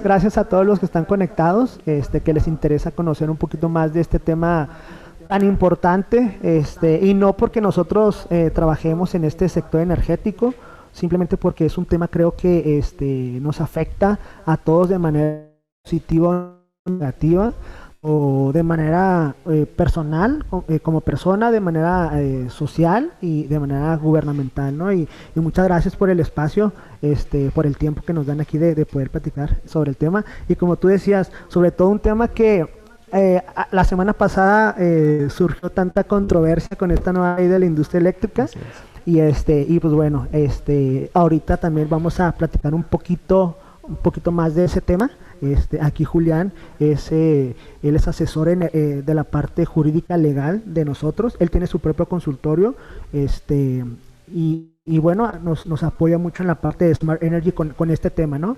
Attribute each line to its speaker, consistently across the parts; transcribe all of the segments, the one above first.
Speaker 1: Gracias a todos los que están conectados, que les interesa conocer un poquito más de este tema tan importante, y no porque nosotros trabajemos en este sector energético, simplemente porque es un tema creo que nos afecta a todos de manera positiva o negativa, o de manera personal, como persona, de manera social y de manera gubernamental, ¿no? Y muchas gracias por el espacio, por el tiempo que nos dan aquí de poder platicar sobre el tema. Y como tú decías, sobre todo un tema que la semana pasada surgió tanta controversia con esta nueva ley de la industria eléctrica.
Speaker 2: Así es.
Speaker 1: Y pues bueno, ahorita también vamos a platicar un poquito más de ese tema. Aquí Julián él es asesor de la parte jurídica legal de nosotros. Él tiene su propio consultorio, y bueno, nos apoya mucho en la parte de Smart Energy con este tema, ¿no?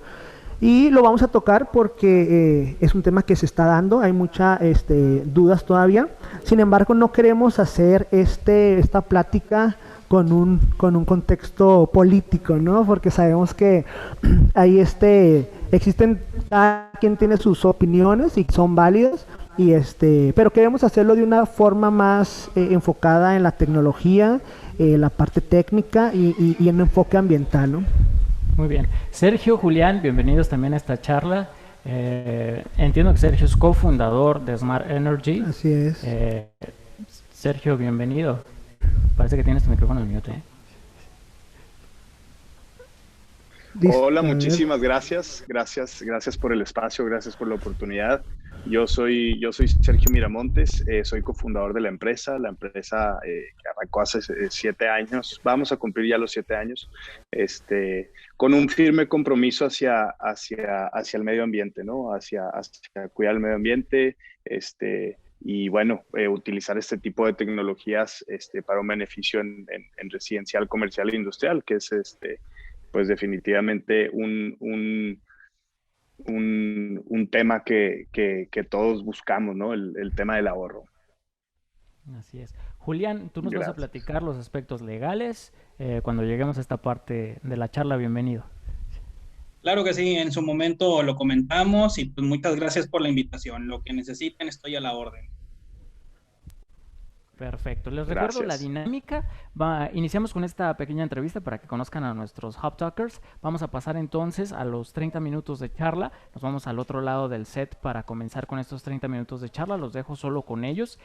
Speaker 1: Y lo vamos a tocar porque es un tema que se está dando, hay muchas dudas todavía. Sin embargo, no queremos hacer esta plática con un contexto político, ¿no? Porque sabemos que hay existen, cada quien tiene sus opiniones y son válidas, pero queremos hacerlo de una forma más enfocada en la tecnología, la parte técnica y en un enfoque ambiental, ¿no?
Speaker 2: Muy bien. Sergio, Julián, bienvenidos también a esta charla. Entiendo que Sergio es cofundador de Smart Energy.
Speaker 1: Así es.
Speaker 2: Sergio, bienvenido. Parece que tienes tu micrófono en mute, ¿eh?
Speaker 3: Hola, muchísimas gracias. Gracias por el espacio, gracias por la oportunidad. Yo soy Sergio Miramontes, soy cofundador de la empresa que arrancó hace 7 años, vamos a cumplir ya los 7 años, con un firme compromiso hacia el medio ambiente, ¿no? Hacia cuidar el medio ambiente, y bueno, utilizar este tipo de tecnologías para un beneficio en residencial, comercial e industrial, que es pues definitivamente un tema que todos buscamos, ¿no? El tema del ahorro.
Speaker 2: Así es. Julián, tú nos vas a
Speaker 3: Gracias.
Speaker 2: platicar los aspectos legales. Cuando lleguemos a esta parte de la charla, bienvenido.
Speaker 4: Claro que sí, en su momento lo comentamos y pues muchas gracias por la invitación. Lo que necesiten, estoy a la orden.
Speaker 2: Perfecto. Les recuerdo la
Speaker 3: Gracias.
Speaker 2: dinámica. Iniciamos con esta pequeña entrevista para que conozcan a nuestros Hub Talkers. Vamos a pasar entonces a los 30 minutos de charla. Nos vamos al otro lado del set para comenzar con estos 30 minutos de charla. Los dejo solo con ellos.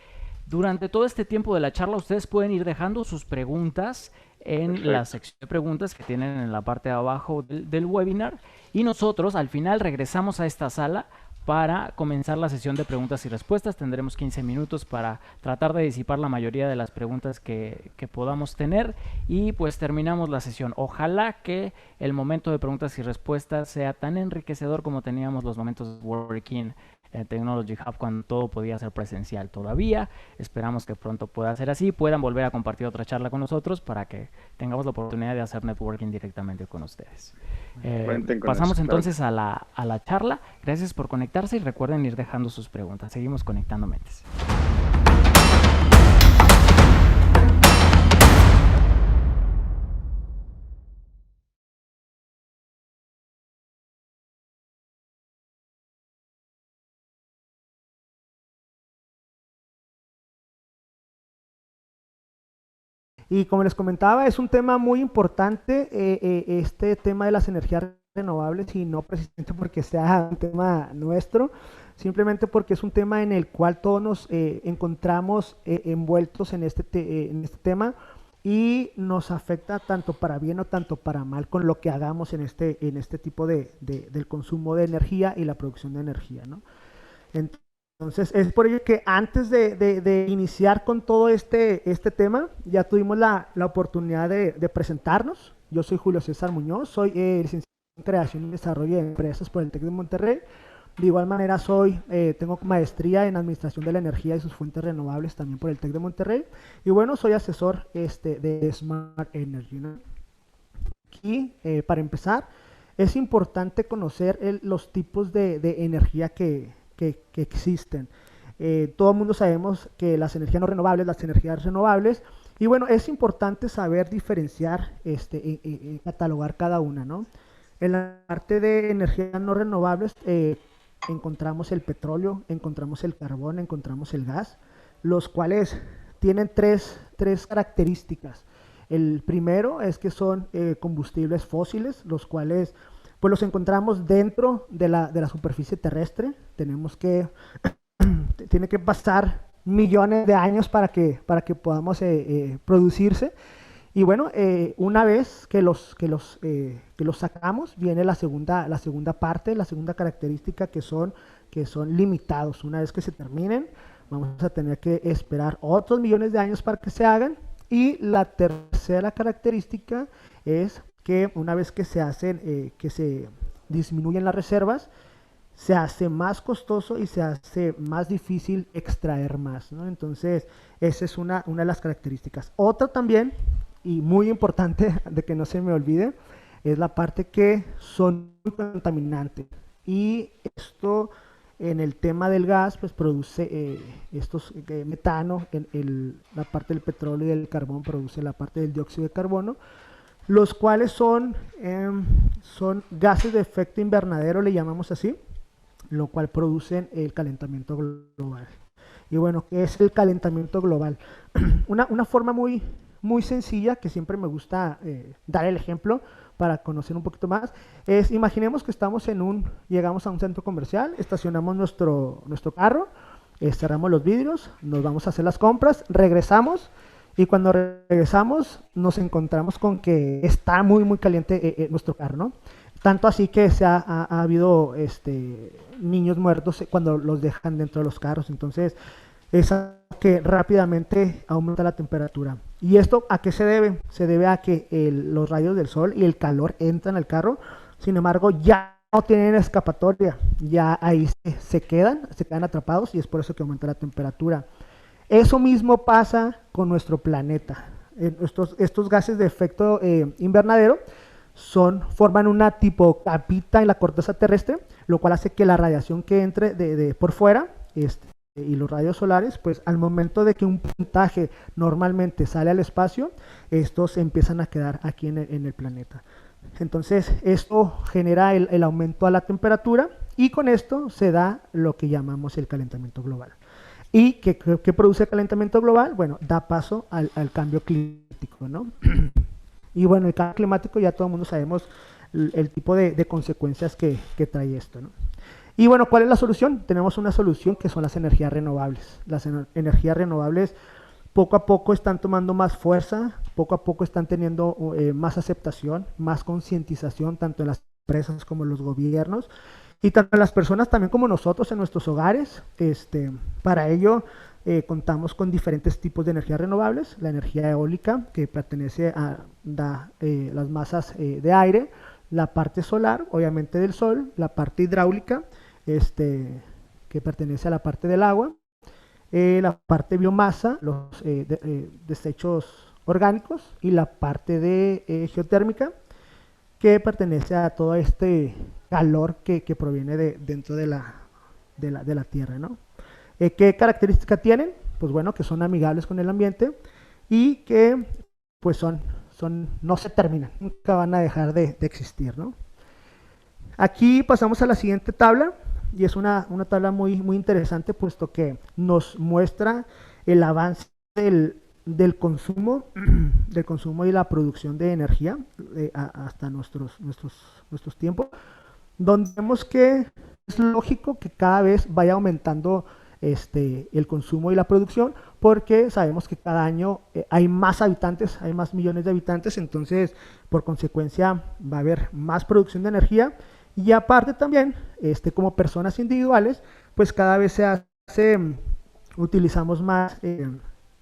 Speaker 2: Durante todo este tiempo de la charla, ustedes pueden ir dejando sus preguntas en
Speaker 3: Perfecto.
Speaker 2: la sección de preguntas que tienen en la parte de abajo del webinar. Y nosotros al final regresamos a esta sala para comenzar la sesión de preguntas y respuestas. Tendremos 15 minutos para tratar de disipar la mayoría de las preguntas que podamos tener y pues terminamos la sesión. Ojalá que el momento de preguntas y respuestas sea tan enriquecedor como teníamos los momentos de Working Technology Hub cuando todo podía ser presencial todavía. Esperamos que pronto pueda ser así, puedan volver a compartir otra charla con nosotros para que tengamos la oportunidad de hacer networking directamente con ustedes. Pasamos
Speaker 3: eso,
Speaker 2: entonces
Speaker 3: claro.
Speaker 2: a la charla. Gracias por conectarse y recuerden ir dejando sus preguntas. Seguimos conectando mentes.
Speaker 1: Y como les comentaba, es un tema muy importante, este tema de las energías renovables, y no precisamente porque sea un tema nuestro, simplemente porque es un tema en el cual todos nos encontramos envueltos en este tema, y nos afecta tanto para bien o tanto para mal con lo que hagamos en este tipo del consumo de energía y la producción de energía, ¿no? Entonces, es por ello que antes de iniciar con todo este tema, ya tuvimos la oportunidad de presentarnos. Yo soy Julio César Muñoz, soy licenciado en Creación y Desarrollo de Empresas por el TEC de Monterrey. De igual manera, tengo maestría en Administración de la Energía y sus fuentes renovables también por el TEC de Monterrey. Y bueno, soy asesor de Smart Energy, ¿no? Aquí, para empezar, es importante conocer los tipos de energía que existen. Todo el mundo sabemos que las energías no renovables, las energías renovables, y bueno, es importante saber diferenciar, catalogar cada una, ¿no? En la parte de energías no renovables encontramos el petróleo, encontramos el carbón, encontramos el gas, los cuales tienen tres características. El primero es que son combustibles fósiles, los cuales pues los encontramos dentro de la superficie terrestre. Tiene que pasar millones de años para que podamos producirse. Y bueno, una vez que los sacamos, viene la segunda parte, la segunda característica, que son limitados. Una vez que se terminen, vamos a tener que esperar otros millones de años para que se hagan. Y la tercera característica es que una vez que se disminuyen las reservas, se hace más costoso y se hace más difícil extraer más, ¿no? Entonces, esa es una de las características. Otra también, y muy importante de que no se me olvide, es la parte que son muy contaminantes. Y esto, en el tema del gas, pues produce metano, la parte del petróleo y del carbón produce la parte del dióxido de carbono, los cuales son gases de efecto invernadero, le llamamos así, lo cual producen el calentamiento global. Y bueno, ¿qué es el calentamiento global? Una forma muy sencilla, que siempre me gusta dar el ejemplo para conocer un poquito más, es: imaginemos que llegamos a un centro comercial, estacionamos nuestro carro, cerramos los vidrios, nos vamos a hacer las compras, regresamos, y cuando regresamos nos encontramos con que está muy caliente nuestro carro, ¿no? Tanto así que ha habido niños muertos cuando los dejan dentro de los carros. Entonces, es que rápidamente aumenta la temperatura. ¿Y esto a qué se debe? Se debe a que los rayos del sol y el calor entran al carro, sin embargo, ya no tienen escapatoria, ya ahí se quedan atrapados, y es por eso que aumenta la temperatura. Eso mismo pasa con nuestro planeta. Estos gases de efecto invernadero forman una tipo capita en la corteza terrestre, lo cual hace que la radiación que entre de por fuera y los rayos solares, pues al momento de que un puntaje normalmente sale al espacio, estos empiezan a quedar aquí en el planeta. Entonces, esto genera el aumento a la temperatura, y con esto se da lo que llamamos el calentamiento global. ¿Y qué produce el calentamiento global? Bueno, da paso al cambio climático, ¿no? Y bueno, el cambio climático, ya todo el mundo sabemos el tipo de consecuencias que trae esto, ¿no? Y bueno, ¿cuál es la solución? Tenemos una solución, que son las energías renovables. Las energías renovables poco a poco están tomando más fuerza, poco a poco están teniendo más aceptación, más concientización, tanto en las empresas como en los gobiernos, y tanto en las personas también como nosotros en nuestros hogares. Para ello contamos con diferentes tipos de energías renovables: la energía eólica, que pertenece a las masas de aire; la parte solar, obviamente del sol; la parte hidráulica, que pertenece a la parte del agua; la parte biomasa, los desechos orgánicos; y la parte de geotérmica, que pertenece a todo este calor que proviene dentro de la tierra, ¿no? ¿Qué características tienen? Pues bueno, que son amigables con el ambiente, y que pues no se terminan, nunca van a dejar de existir, ¿no? Aquí pasamos a la siguiente tabla, y es una tabla muy interesante, puesto que nos muestra el avance del consumo y la producción de energía hasta nuestros tiempos, donde vemos que es lógico que cada vez vaya aumentando el consumo y la producción, porque sabemos que cada año hay más habitantes, hay más millones de habitantes. Entonces, por consecuencia, va a haber más producción de energía, y aparte también, como personas individuales, pues cada vez utilizamos más,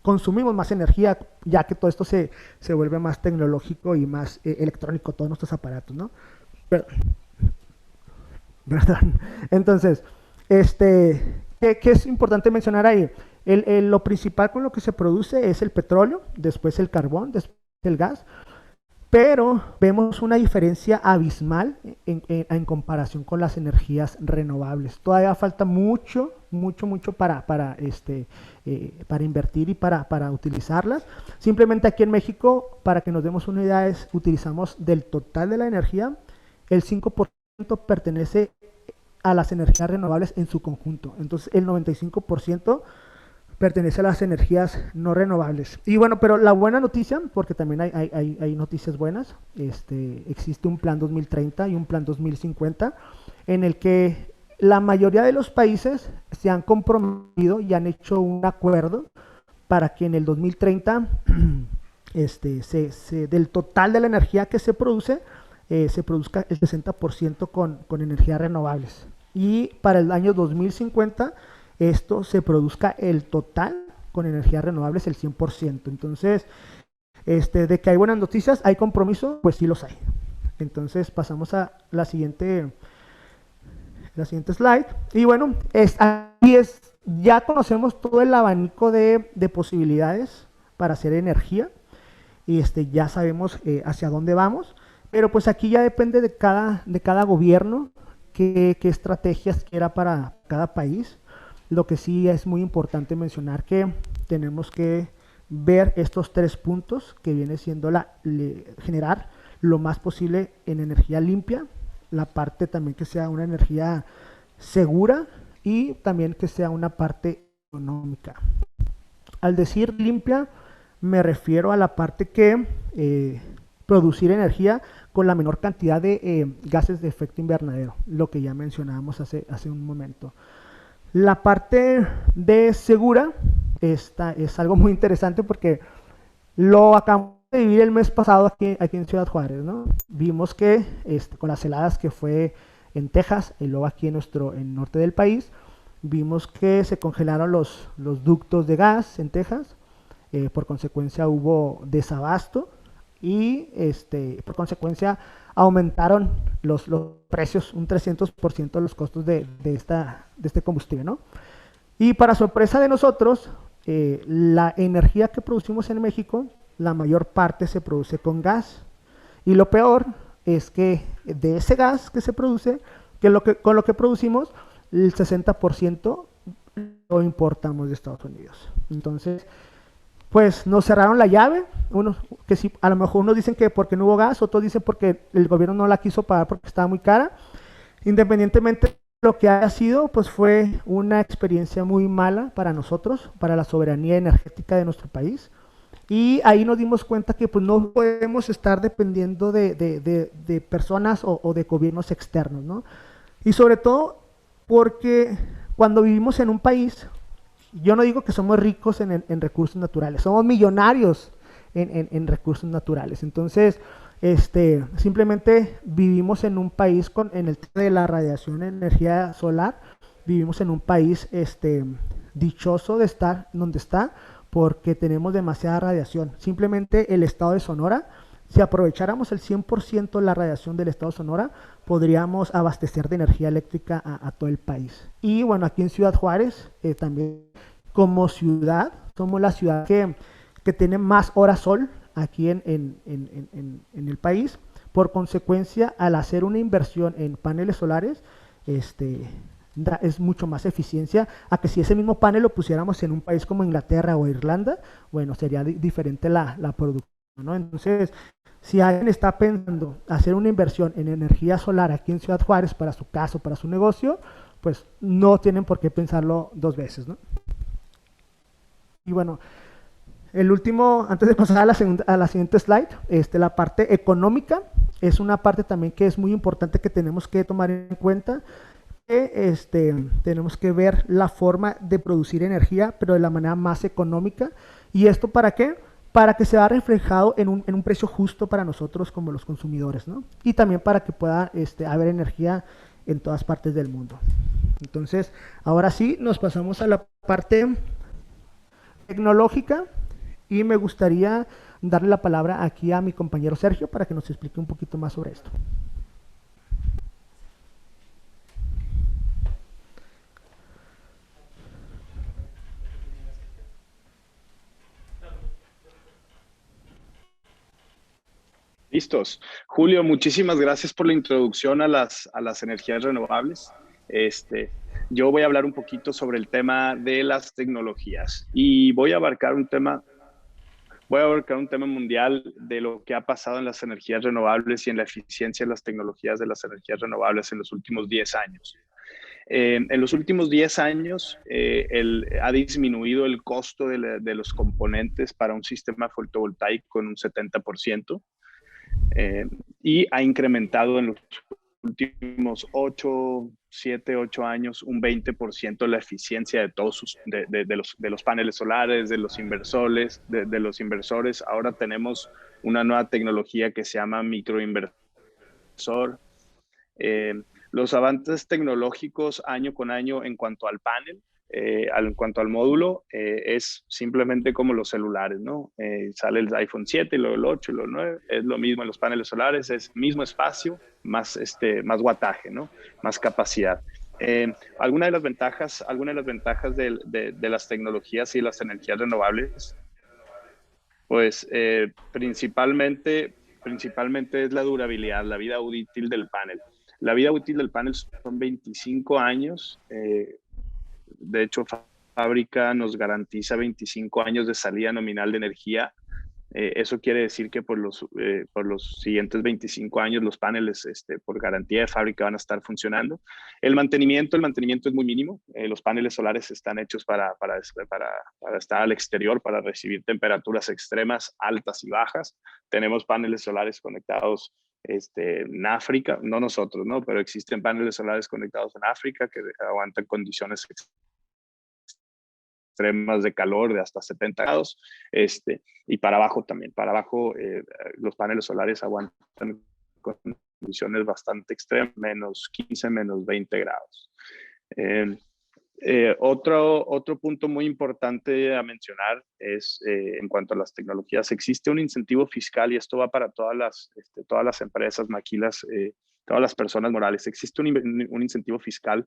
Speaker 1: consumimos más energía, ya que todo esto se vuelve más tecnológico y más electrónico, todos nuestros aparatos, ¿no? Perdón. Entonces, ¿qué es importante mencionar ahí? Lo principal con lo que se produce es el petróleo, después el carbón, después el gas, pero vemos una diferencia abismal en comparación con las energías renovables. Todavía falta mucho para invertir y para utilizarlas. Simplemente aquí en México, para que nos demos una idea, utilizamos del total de la energía, el 5% pertenece a las energías renovables en su conjunto. Entonces, el 95% pertenece a las energías no renovables. Y bueno, pero la buena noticia, porque también hay noticias buenas, existe un plan 2030 y un plan 2050 en el que la mayoría de los países se han comprometido y han hecho un acuerdo para que en el 2030 del total de la energía que se produce produzca el 60% con energías renovables. Y para el año 2050 esto se produzca el total con energías renovables el 100%. Entonces, de que hay buenas noticias, hay compromiso, pues sí los hay. Entonces pasamos a la siguiente slide. Y bueno, ya conocemos todo el abanico de posibilidades para hacer energía y ya sabemos hacia dónde vamos, pero pues aquí ya depende de cada gobierno qué estrategias quiera para cada país. Lo que sí es muy importante mencionar que tenemos que ver estos 3 puntos que viene siendo generar lo más posible en energía limpia, la parte también que sea una energía segura y también que sea una parte económica. Al decir limpia me refiero a la parte que producir energía con la menor cantidad de gases de efecto invernadero, lo que ya mencionábamos hace un momento. La parte de segura es algo muy interesante porque lo acabamos de vivir el mes pasado aquí en Ciudad Juárez, ¿no? Vimos que con las heladas que fue en Texas y luego aquí en el norte del país, vimos que se congelaron los ductos de gas en Texas, por consecuencia hubo desabasto y por consecuencia aumentaron los precios un 300% los costos de este combustible, ¿no? Y para sorpresa de nosotros, la energía que producimos en México, la mayor parte se produce con gas. Y lo peor es que de ese gas que se produce, con lo que producimos, el 60% lo importamos de Estados Unidos. Entonces, pues nos cerraron la llave, que sí, a lo mejor unos dicen que porque no hubo gas, otros dicen porque el gobierno no la quiso pagar porque estaba muy cara. Independientemente de lo que haya sido, pues fue una experiencia muy mala para nosotros, para la soberanía energética de nuestro país. Y ahí nos dimos cuenta que pues no podemos estar dependiendo de personas o de gobiernos externos, ¿no? Y sobre todo porque cuando vivimos en un país, yo no digo que somos ricos en recursos naturales, somos millonarios en recursos naturales. Entonces, simplemente vivimos en un país en el tema de la radiación en energía solar, vivimos en un país dichoso de estar donde está, porque tenemos demasiada radiación. Simplemente el estado de Sonora, si aprovecháramos el 100% de la radiación del estado de Sonora, podríamos abastecer de energía eléctrica a todo el país. Y bueno, aquí en Ciudad Juárez, también como ciudad, somos la ciudad que tiene más horas sol aquí en el país. Por consecuencia, al hacer una inversión en paneles solares, es mucho más eficiencia a que si ese mismo panel lo pusiéramos en un país como Inglaterra o Irlanda, bueno, sería diferente la producción, ¿no? Entonces, si alguien está pensando hacer una inversión en energía solar aquí en Ciudad Juárez para su casa o para su negocio, pues no tienen por qué pensarlo 2 veces, ¿no? Y bueno, el último, antes de pasar a la siguiente slide, la parte económica es una parte también que es muy importante que tenemos que tomar en cuenta. Tenemos que ver la forma de producir energía, pero de la manera más económica. ¿Y esto para qué? Para que se vea reflejado en un precio justo para nosotros como los consumidores, ¿no? Y también para que pueda haber energía en todas partes del mundo. Entonces, ahora sí, nos pasamos a la parte tecnológica y me gustaría darle la palabra aquí a mi compañero Sergio para que nos explique un poquito más sobre esto.
Speaker 3: Listos. Julio, muchísimas gracias por la introducción a las energías renovables. Yo voy a hablar un poquito sobre el tema de las tecnologías y voy a abarcar un tema voy a abarcar un tema mundial de lo que ha pasado en las energías renovables y en la eficiencia de las tecnologías de las energías renovables en los últimos 10 años. En los últimos 10 años ha disminuido el costo de los componentes para un sistema fotovoltaico en un 70%, y ha incrementado en los últimos 7, 8 años un 20% la eficiencia de todos de los paneles solares, de los inversores, de los inversores. Ahora tenemos una nueva tecnología que se llama microinversor. Los avances tecnológicos año con año en cuanto al panel, en cuanto al módulo, es simplemente como los celulares, ¿no? Sale el iPhone 7, y luego el 8, y luego el 9, es lo mismo en los paneles solares, es mismo espacio, más wattaje, ¿no? Más capacidad. Algunas de las ventajas de las tecnologías y las energías renovables, pues principalmente es la durabilidad, la vida útil del panel. La vida útil del panel son 25 años. De hecho, fábrica nos garantiza 25 años de salida nominal de energía. Eso quiere decir que por los siguientes 25 años los paneles, por garantía de fábrica, van a estar funcionando. El mantenimiento es muy mínimo. Los paneles solares están hechos para estar al exterior, para recibir temperaturas extremas, altas y bajas. Tenemos paneles solares conectados en África, no nosotros, ¿no? Pero existen paneles solares conectados en África que aguantan condiciones extremas de calor de hasta 70 grados, y para abajo también. Para abajo los paneles solares aguantan condiciones bastante extremas, menos 15, menos 20 grados. Otro punto muy importante a mencionar es en cuanto a las tecnologías. Existe un incentivo fiscal, y esto va para todas las empresas, maquilas, todas las personas morales. Existe un incentivo fiscal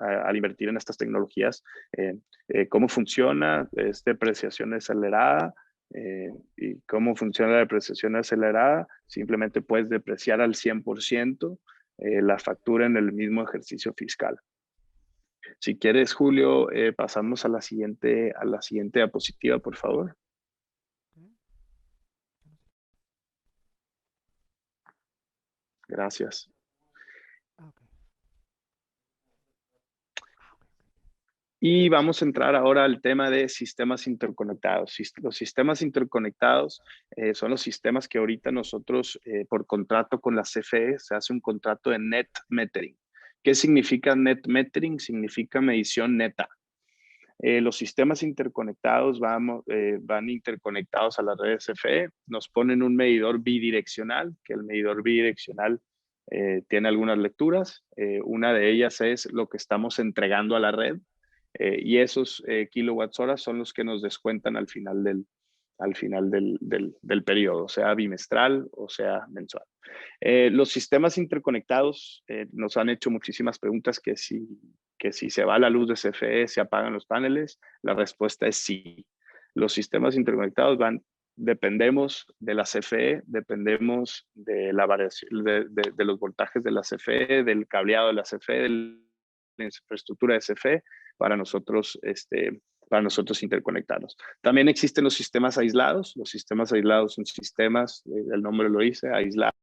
Speaker 3: al invertir en estas tecnologías. ¿Cómo funciona? Es depreciación acelerada. ¿Y cómo funciona la depreciación acelerada? Simplemente puedes depreciar al 100% la factura en el mismo ejercicio fiscal. Si quieres, Julio, pasamos a la siguiente diapositiva, por favor. Gracias. Y vamos a entrar ahora al tema de sistemas interconectados. Los sistemas interconectados son los sistemas que ahorita nosotros, por contrato con la CFE, se hace un contrato de net metering. ¿Qué significa net metering? Significa medición neta. Los sistemas interconectados van interconectados a la red CFE, nos ponen un medidor bidireccional, que el medidor bidireccional tiene algunas lecturas. Una de ellas es lo que estamos entregando a la red, y esos kilowatts horas son los que nos descuentan al final del periodo, sea bimestral o sea mensual. Los sistemas interconectados nos han hecho muchísimas preguntas, que si se va la luz de CFE, ¿se apagan los paneles? La respuesta es sí. Los sistemas interconectados dependemos de la CFE, dependemos de la variación de los voltajes de la CFE, del cableado de la CFE, de la infraestructura de CFE, para nosotros interconectarnos. También existen los sistemas aislados. Los sistemas aislados son sistemas, el nombre lo dice, aislados,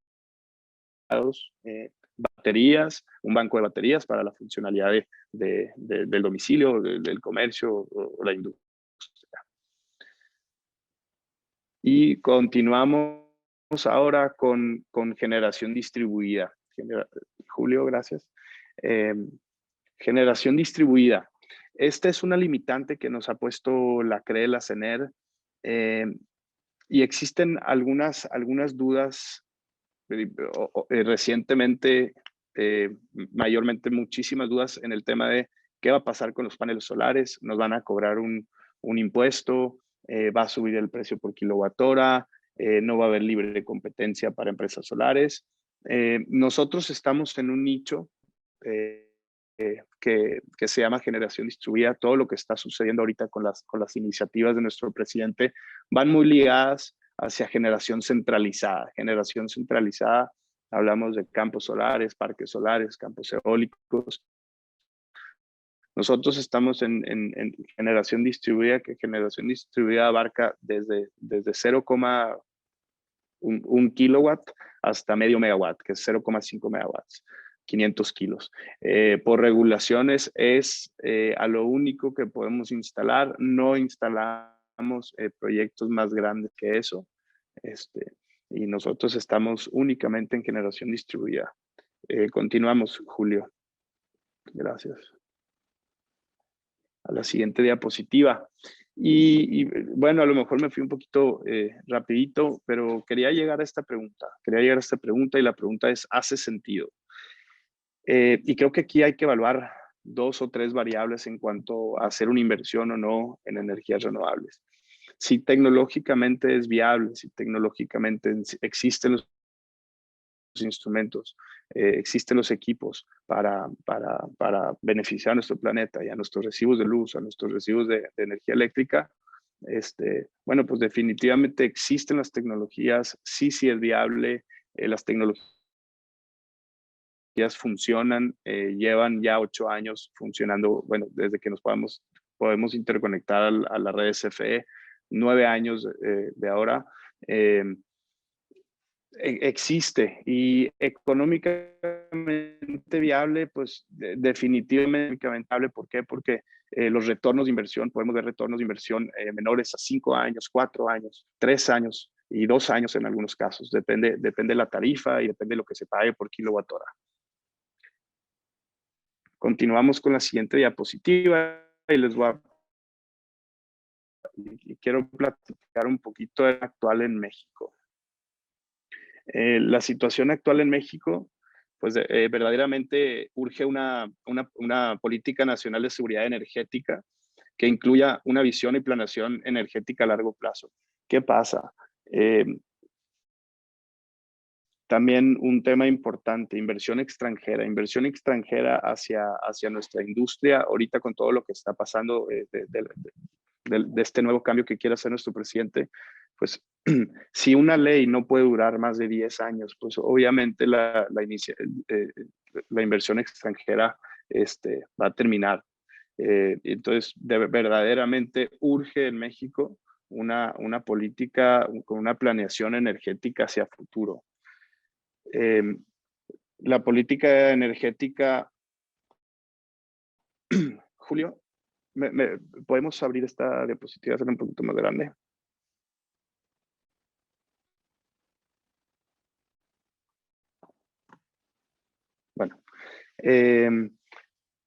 Speaker 3: baterías, un banco de baterías para la funcionalidad del domicilio, del comercio o la industria. Y continuamos ahora con generación distribuida. Julio, gracias. Generación distribuida. Esta es una limitante que nos ha puesto la CRE, la CENER, y existen algunas dudas recientemente, mayormente muchísimas dudas en el tema de qué va a pasar con los paneles solares. Nos van a cobrar un impuesto, va a subir el precio por kilowatt hora, no va a haber libre competencia para empresas solares. Nosotros estamos en un nicho que se llama generación distribuida. Todo lo que está sucediendo ahorita con las iniciativas de nuestro presidente van muy ligadas hacia generación centralizada. Generación centralizada, hablamos de campos solares, parques solares, campos eólicos, Nosotros estamos en generación distribuida, que generación distribuida abarca desde 0,1 kilowatt hasta medio megawatt, que es 0,5 megawatts, 500 kilos. Por regulaciones es a lo único que podemos instalar. No instalamos proyectos más grandes que eso. Y nosotros estamos únicamente en generación distribuida. Continuamos, Julio. Gracias. A la siguiente diapositiva. Y bueno, a lo mejor me fui un poquito rapidito, pero quería llegar a esta pregunta. Y la pregunta es, ¿hace sentido? Y creo que aquí hay que evaluar 2 o 3 variables en cuanto a hacer una inversión o no en energías renovables. Si tecnológicamente es viable, si tecnológicamente existen los instrumentos, existen los equipos para beneficiar a nuestro planeta y a nuestros recibos de luz, a nuestros recibos de energía eléctrica, bueno, pues definitivamente existen las tecnologías, sí es viable, las tecnologías funcionan, llevan ya 8 años funcionando, bueno, desde que nos podemos interconectar a la red SFE, 9 años de ahora. Existe y económicamente viable, pues definitivamente viable. ¿Por qué? Porque los retornos de inversión, podemos ver retornos de inversión menores a 5 años, 4 años, 3 años y 2 años en algunos casos. Depende de la tarifa y depende de lo que se pague por kilowatt hora. Continuamos con la siguiente diapositiva y quiero platicar un poquito del actual en México. La situación actual en México, pues verdaderamente urge una política nacional de seguridad energética que incluya una visión y planeación energética a largo plazo. ¿Qué pasa? También un tema importante, inversión extranjera hacia nuestra industria, ahorita con todo lo que está pasando de este nuevo cambio que quiere hacer nuestro presidente, pues si una ley no puede durar más de 10 años, pues obviamente la inversión extranjera va a terminar. Entonces, verdaderamente urge en México una política con una planeación energética hacia futuro. La política energética, Julio, ¿podemos abrir esta diapositiva, hacer un poquito más grande? Bueno,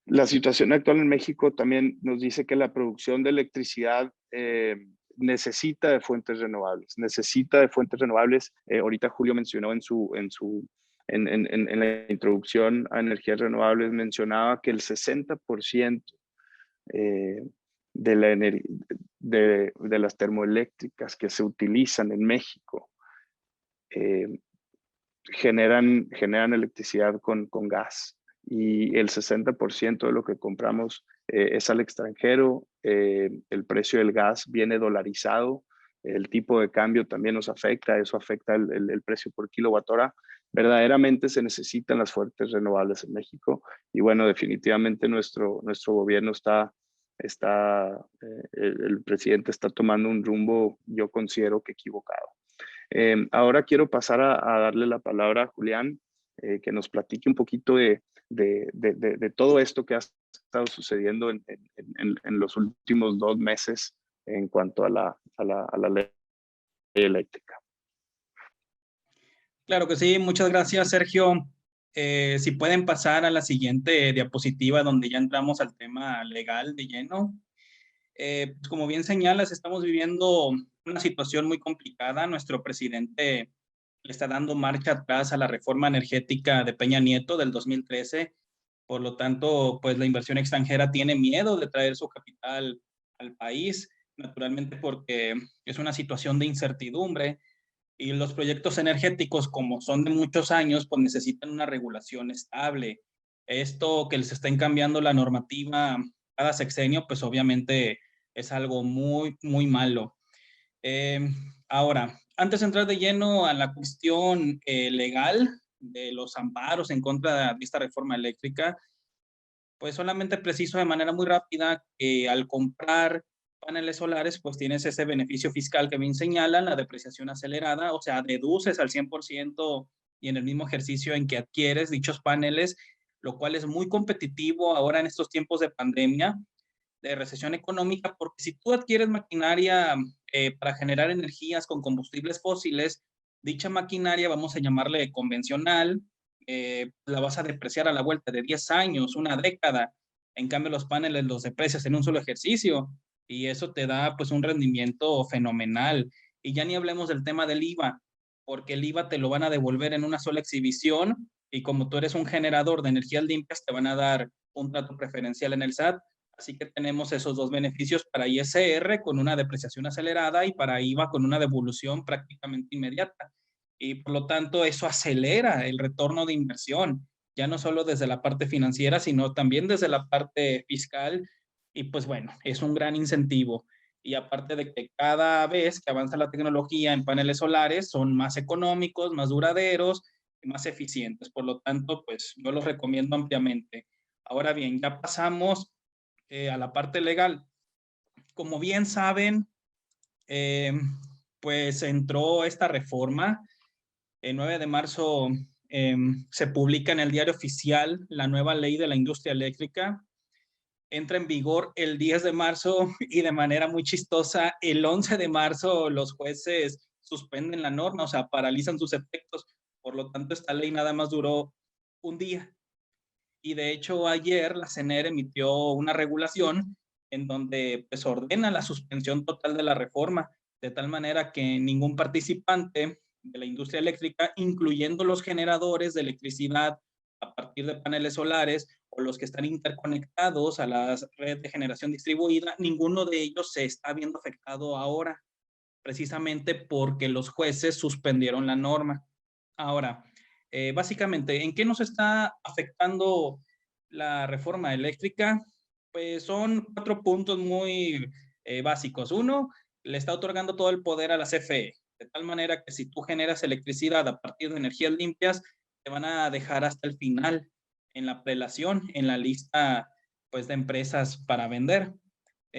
Speaker 3: la situación actual en México también nos dice que la producción de electricidad necesita de fuentes renovables, ahorita Julio mencionó en la introducción a energías renovables, mencionaba que el 60% de las termoeléctricas que se utilizan en México generan electricidad con gas, y el 60% de lo que compramos es al extranjero. El precio del gas viene dolarizado, el tipo de cambio también nos afecta, eso afecta el precio por kilowatt hora. Verdaderamente se necesitan las fuentes renovables en México, y bueno, definitivamente nuestro gobierno el presidente está tomando un rumbo, yo considero que equivocado. Ahora quiero pasar a darle la palabra a Julián, que nos platique un poquito de todo esto que ha estado sucediendo en los últimos 2 meses en cuanto a la ley eléctrica.
Speaker 4: Claro que sí, muchas gracias, Sergio. Si pueden pasar a la siguiente diapositiva, donde ya entramos al tema legal de lleno. Pues como bien señalas, estamos viviendo una situación muy complicada. Nuestro presidente le está dando marcha atrás a la reforma energética de Peña Nieto del 2013. Por lo tanto, pues la inversión extranjera tiene miedo de traer su capital al país, naturalmente porque es una situación de incertidumbre, y los proyectos energéticos, como son de muchos años, pues necesitan una regulación estable. Esto que les estén cambiando la normativa cada sexenio, pues obviamente es algo muy, muy malo. Ahora, antes de entrar de lleno a la cuestión legal de los amparos en contra de esta reforma eléctrica, Pues solamente preciso de manera muy rápida que al comprar paneles solares, pues tienes ese beneficio fiscal que bien señalan, la depreciación acelerada, o sea, deduces al 100% y en el mismo ejercicio en que adquieres dichos paneles, lo cual es muy competitivo ahora en estos tiempos de pandemia, de recesión económica, porque si tú adquieres maquinaria para generar energías con combustibles fósiles, dicha maquinaria, vamos a llamarle convencional, la vas a depreciar a la vuelta de 10 años, una década. En cambio, los paneles los deprecias en un solo ejercicio y eso te da pues un rendimiento fenomenal. Y ya ni hablemos del tema del IVA, porque el IVA te lo van a devolver en una sola exhibición y como tú eres un generador de energías limpias, te van a dar un trato preferencial en el SAT. Así que tenemos esos dos beneficios para ISR con una depreciación acelerada y para IVA con una devolución prácticamente inmediata. Y por lo tanto, eso acelera el retorno de inversión, ya no solo desde la parte financiera, sino también desde la parte fiscal. Y pues bueno, es un gran incentivo. Y aparte de que cada vez que avanza la tecnología en paneles solares, son más económicos, más duraderos y más eficientes. Por lo tanto, pues yo los recomiendo ampliamente. Ahora bien, ya pasamos a la parte legal. Como bien saben, eh, pues entró esta reforma. El 9 de marzo se publica en el Diario Oficial la nueva ley de la industria eléctrica. Entra en vigor el 10 de marzo y de manera muy chistosa, el 11 de marzo los jueces suspenden la norma, o sea, paralizan sus efectos. Por lo tanto, esta ley nada más duró un día. Y de hecho ayer la CNR emitió una regulación en donde pues ordena la suspensión total de la reforma, de tal manera que ningún participante de la industria eléctrica, incluyendo los generadores de electricidad a partir de paneles solares o los que están interconectados a la red de generación distribuida, ninguno de ellos se está viendo afectado ahora, precisamente porque los jueces suspendieron la norma. Ahora, básicamente, ¿en qué nos está afectando la reforma eléctrica? Pues son 4 puntos muy básicos. Uno, le está otorgando todo el poder a la CFE, de tal manera que si tú generas electricidad a partir de energías limpias, te van a dejar hasta el final en la prelación, en la lista pues, de empresas para vender.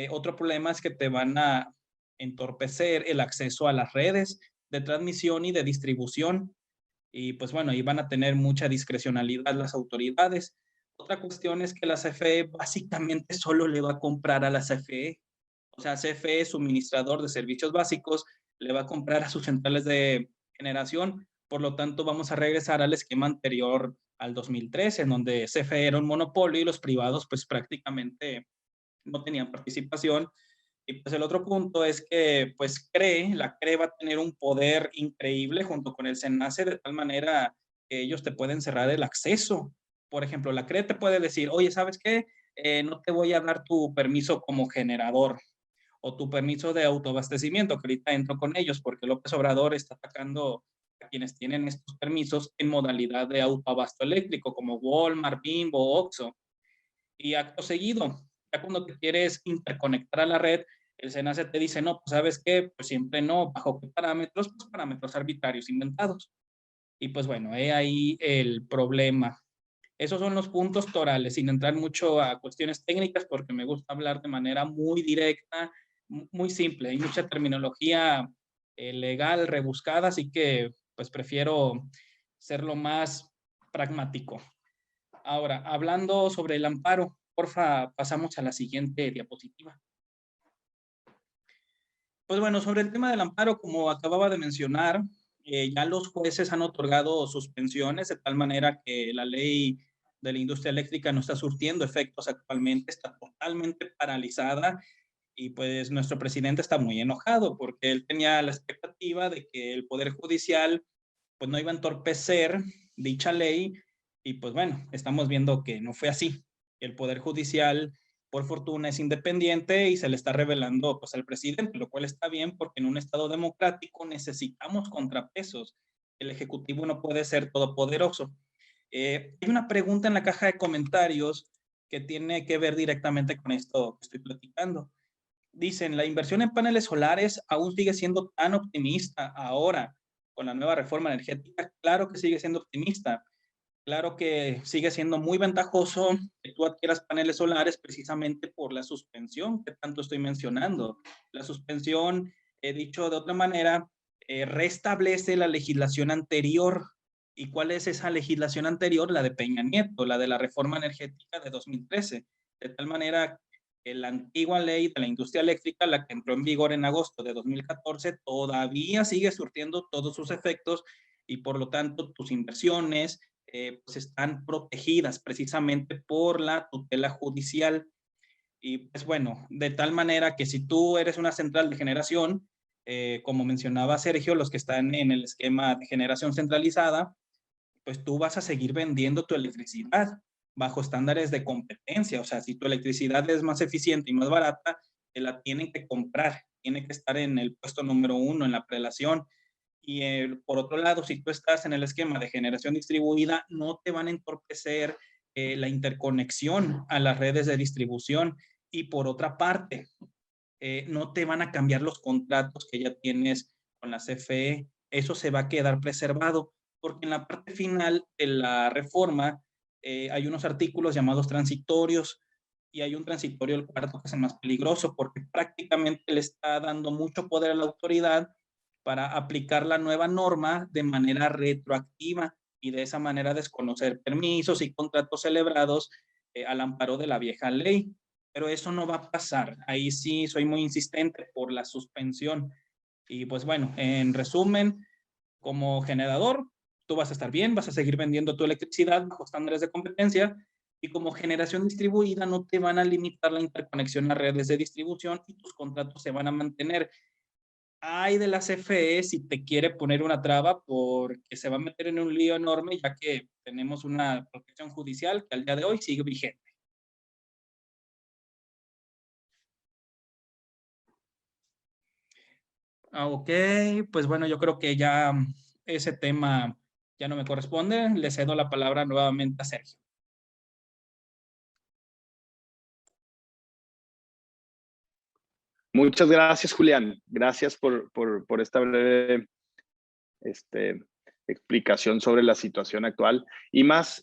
Speaker 4: Otro problema es que te van a entorpecer el acceso a las redes de transmisión y de distribución. Y pues bueno, ahí van a tener mucha discrecionalidad las autoridades. Otra cuestión es que la CFE básicamente solo le va a comprar a la CFE. O sea, CFE, suministrador de servicios básicos, le va a comprar a sus centrales de generación. Por lo tanto, vamos a regresar al esquema anterior al 2013, en donde CFE era un monopolio y los privados pues prácticamente no tenían participación. Y pues el otro punto es que pues la CRE va a tener un poder increíble junto con el SENACE de tal manera que ellos te pueden cerrar el acceso. Por ejemplo, la CRE te puede decir, oye, ¿sabes qué? No te voy a dar tu permiso como generador o tu permiso de autoabastecimiento, que ahorita entro con ellos porque López Obrador está atacando a quienes tienen estos permisos en modalidad de autoabasto eléctrico, como Walmart, Bimbo, Oxxo. Y acto seguido, ya cuando te quieres interconectar a la red, el SENACE te dice, no, pues sabes qué, pues siempre no, bajo qué parámetros, pues parámetros arbitrarios inventados. Y pues bueno, he ahí el problema. Esos son los puntos torales, sin entrar mucho a cuestiones técnicas, porque me gusta hablar de manera muy directa, muy simple. Hay mucha terminología legal rebuscada, así que pues prefiero ser lo más pragmático. Ahora, hablando sobre el amparo, porfa, pasamos a la siguiente diapositiva. Pues bueno, sobre el tema del amparo, como acababa de mencionar, ya los jueces han otorgado suspensiones de tal manera que la ley de la industria eléctrica no está surtiendo efectos actualmente, está totalmente paralizada y pues nuestro presidente está muy enojado porque él tenía la expectativa de que el Poder Judicial pues no iba a entorpecer dicha ley y pues bueno, estamos viendo que no fue así. El Poder Judicial, por fortuna, es independiente y se le está revelando pues al presidente, lo cual está bien porque en un Estado democrático necesitamos contrapesos. El Ejecutivo no puede ser todopoderoso. Hay una pregunta en la caja de comentarios que tiene que ver directamente con esto que estoy platicando. Dicen, la inversión en paneles solares aún sigue siendo tan optimista ahora con la nueva reforma energética. Claro que sigue siendo optimista. Claro que sigue siendo muy ventajoso que tú adquieras paneles solares precisamente por la suspensión que tanto estoy mencionando. La suspensión, he dicho de otra manera, restablece la legislación anterior. ¿Y cuál es esa legislación anterior? La de Peña Nieto, la de la reforma energética de 2013. De tal manera que la antigua ley de la industria eléctrica, la que entró en vigor en agosto de 2014, todavía sigue surtiendo todos sus efectos y por lo tanto tus inversiones, pues están protegidas precisamente por la tutela judicial. Y pues bueno, de tal manera que si tú eres una central de generación, como mencionaba Sergio, los que están en el esquema de generación centralizada, pues tú vas a seguir vendiendo tu electricidad bajo estándares de competencia. O sea, si tu electricidad es más eficiente y más barata, te la tienen que comprar, tiene que estar en el puesto número 1 en la prelación. Y por otro lado, si tú estás en el esquema de generación distribuida, no te van a entorpecer la interconexión a las redes de distribución. Y por otra parte, no te van a cambiar los contratos que ya tienes con la CFE. Eso se va a quedar preservado, porque en la parte final de la reforma hay unos artículos llamados transitorios y hay un transitorio, el cuarto, que es el más peligroso, porque prácticamente le está dando mucho poder a la autoridad para aplicar la nueva norma de manera retroactiva y de esa manera desconocer permisos y contratos celebrados al amparo de la vieja ley. Pero eso no va a pasar. Ahí sí soy muy insistente por la suspensión. Y pues bueno, en resumen, como generador, tú vas a estar bien, vas a seguir vendiendo tu electricidad bajo estándares de competencia y como generación distribuida no te van a limitar la interconexión a redes de distribución y tus contratos se van a mantener. Hay de la CFE si te quiere poner una traba porque se va a meter en un lío enorme ya que tenemos una protección judicial que al día de hoy sigue vigente. Ok, pues bueno, yo creo que ya ese tema ya no me corresponde. Le cedo la palabra nuevamente a Sergio.
Speaker 3: Muchas gracias, Julián. Gracias por esta breve explicación sobre la situación actual. Y más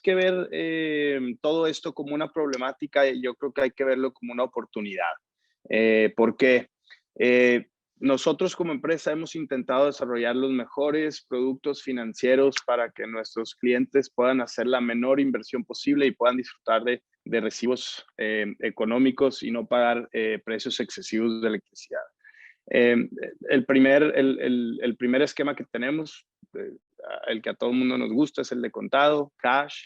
Speaker 3: que ver todo esto como una problemática, yo creo que hay que verlo como una oportunidad. Porque nosotros como empresa hemos intentado desarrollar los mejores productos financieros para que nuestros clientes puedan hacer la menor inversión posible y puedan disfrutar de recibos económicos y no pagar precios excesivos de electricidad. El primer esquema que tenemos, el que a todo el mundo nos gusta, es el de contado, cash.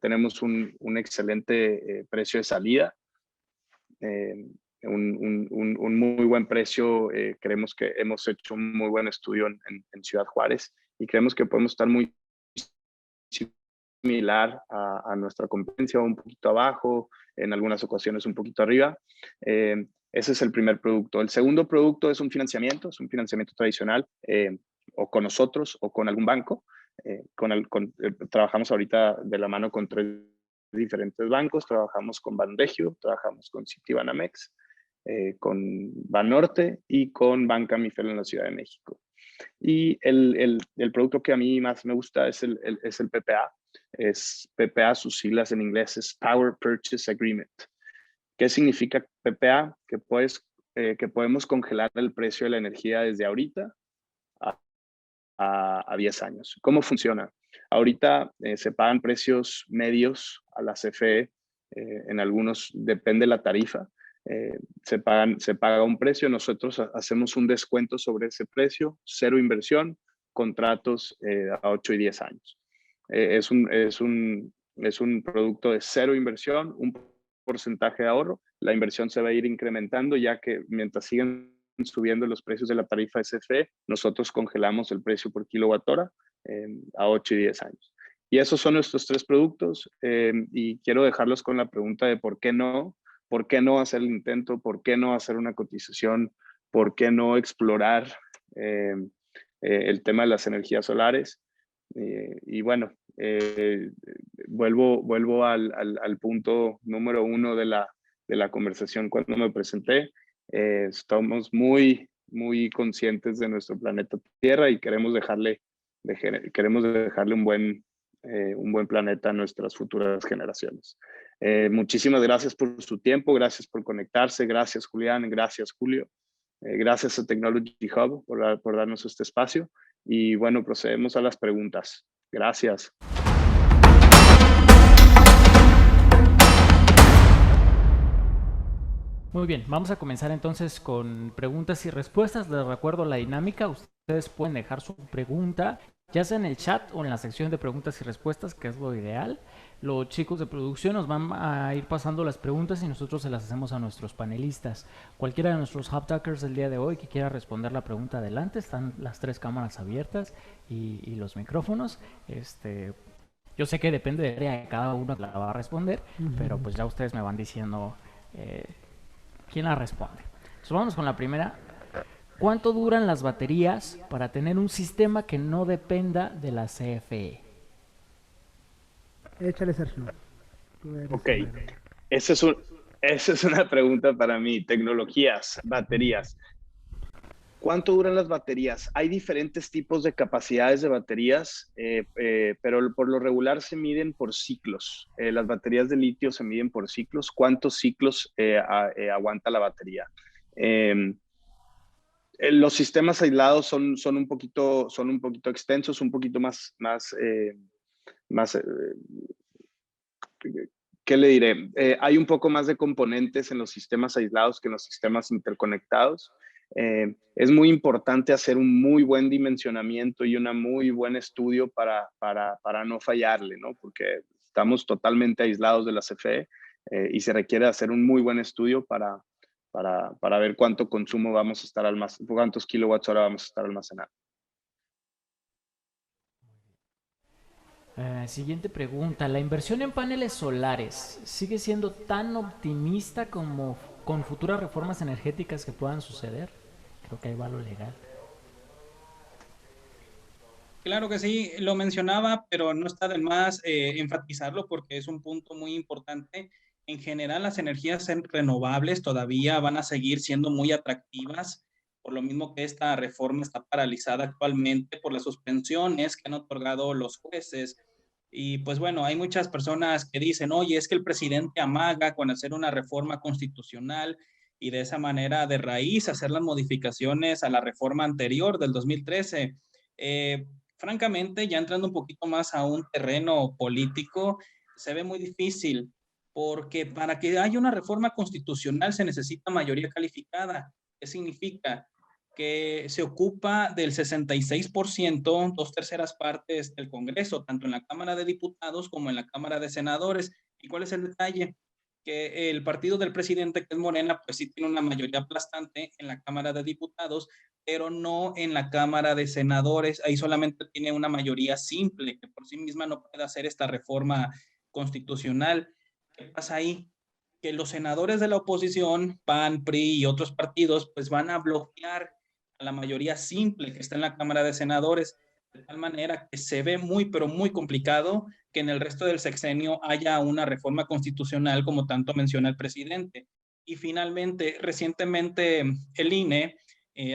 Speaker 3: Tenemos un excelente precio de salida, un muy buen precio. Creemos que hemos hecho un muy buen estudio en Ciudad Juárez y creemos que podemos estar muy similar a nuestra competencia, un poquito abajo, en algunas ocasiones un poquito arriba. Ese es el primer producto. El segundo producto es un financiamiento tradicional, o con nosotros o con algún banco. Trabajamos ahorita de la mano con 3 diferentes bancos. Trabajamos con Banregio, trabajamos con Citibanamex, con Banorte y con Banca Mifel en la Ciudad de México. Y el producto que a mí más me gusta es el PPA. Es PPA, sus siglas en inglés es Power Purchase Agreement. ¿Qué significa PPA? Que podemos congelar el precio de la energía desde ahorita a 10 años. ¿Cómo funciona? Ahorita se pagan precios medios a la CFE. En algunos depende la tarifa. Se paga un precio, nosotros hacemos un descuento sobre ese precio, cero inversión, contratos a 8 y 10 años. Es un producto de cero inversión, un porcentaje de ahorro. La inversión se va a ir incrementando ya que mientras siguen subiendo los precios de la tarifa SFE, nosotros congelamos el precio por kilowatt hora a 8 y 10 años. Y esos son nuestros 3 productos y quiero dejarlos con la pregunta de por qué no hacer el intento, por qué no hacer una cotización, por qué no explorar el tema de las energías solares. Y bueno, vuelvo al punto número 1 de la conversación cuando me presenté. Estamos muy conscientes de nuestro planeta Tierra y queremos dejarle queremos dejarle un buen planeta a nuestras futuras generaciones. Muchísimas gracias por su tiempo, gracias por conectarse, gracias Julián, gracias Julio, gracias a Technology Hub por darnos este espacio y bueno, procedemos a las preguntas. Gracias.
Speaker 2: Muy bien, vamos a comenzar entonces con preguntas y respuestas. Les recuerdo la dinámica, ustedes pueden dejar su pregunta ya sea en el chat o en la sección de preguntas y respuestas, que es lo ideal. Los chicos de producción nos van a ir pasando las preguntas y nosotros se las hacemos a nuestros panelistas. Cualquiera de nuestros Hubtalkers del día de hoy que quiera responder la pregunta adelante, están las 3 cámaras abiertas y los micrófonos. Yo sé que depende de área de cada uno que la va a responder, pero pues ya ustedes me van diciendo quién la responde. Entonces vamos con la primera. ¿Cuánto duran las baterías para tener un sistema que no dependa de la CFE?
Speaker 1: Échale, Sergio.
Speaker 3: Ok, esa es una pregunta para mí. Tecnologías, baterías. ¿Cuánto duran las baterías? Hay diferentes tipos de capacidades de baterías, pero por lo regular se miden por ciclos. Las baterías de litio se miden por ciclos. ¿Cuántos ciclos aguanta la batería? Los sistemas aislados son un poquito extensos, un poquito más ¿qué le diré? Hay un poco más de componentes en los sistemas aislados que en los sistemas interconectados. Es muy importante hacer un muy buen dimensionamiento y un muy buen estudio para no fallarle, ¿no? Porque estamos totalmente aislados de la CFE y se requiere hacer un muy buen estudio para ver cuánto consumo vamos a estar almacenando, cuántos kilowatts hora vamos a estar almacenando.
Speaker 2: Siguiente pregunta. ¿La inversión en paneles solares sigue siendo tan optimista como con futuras reformas energéticas que puedan suceder? Creo que ahí va lo legal.
Speaker 4: Claro que sí, lo mencionaba, pero no está de más enfatizarlo porque es un punto muy importante. En general, las energías renovables todavía van a seguir siendo muy atractivas, por lo mismo que esta reforma está paralizada actualmente por las suspensiones que han otorgado los jueces. Y pues bueno, hay muchas personas que dicen, oye, es que el presidente amaga con hacer una reforma constitucional y de esa manera de raíz hacer las modificaciones a la reforma anterior del 2013. Francamente, ya entrando un poquito más a un terreno político, se ve muy difícil, porque para que haya una reforma constitucional se necesita mayoría calificada. ¿Qué significa? Que se ocupa del 66%, 2/3 partes del Congreso, tanto en la Cámara de Diputados como en la Cámara de Senadores. ¿Y cuál es el detalle? Que el partido del presidente, que es Morena, pues sí tiene una mayoría aplastante en la Cámara de Diputados, pero no en la Cámara de Senadores. Ahí solamente tiene una mayoría simple, que por sí misma no puede hacer esta reforma constitucional. ¿Qué pasa ahí? Que los senadores de la oposición, PAN, PRI y otros partidos, pues van a bloquear a la mayoría simple que está en la Cámara de Senadores, de tal manera que se ve muy, pero muy complicado que en el resto del sexenio haya una reforma constitucional como tanto menciona el presidente. Y finalmente, recientemente el INE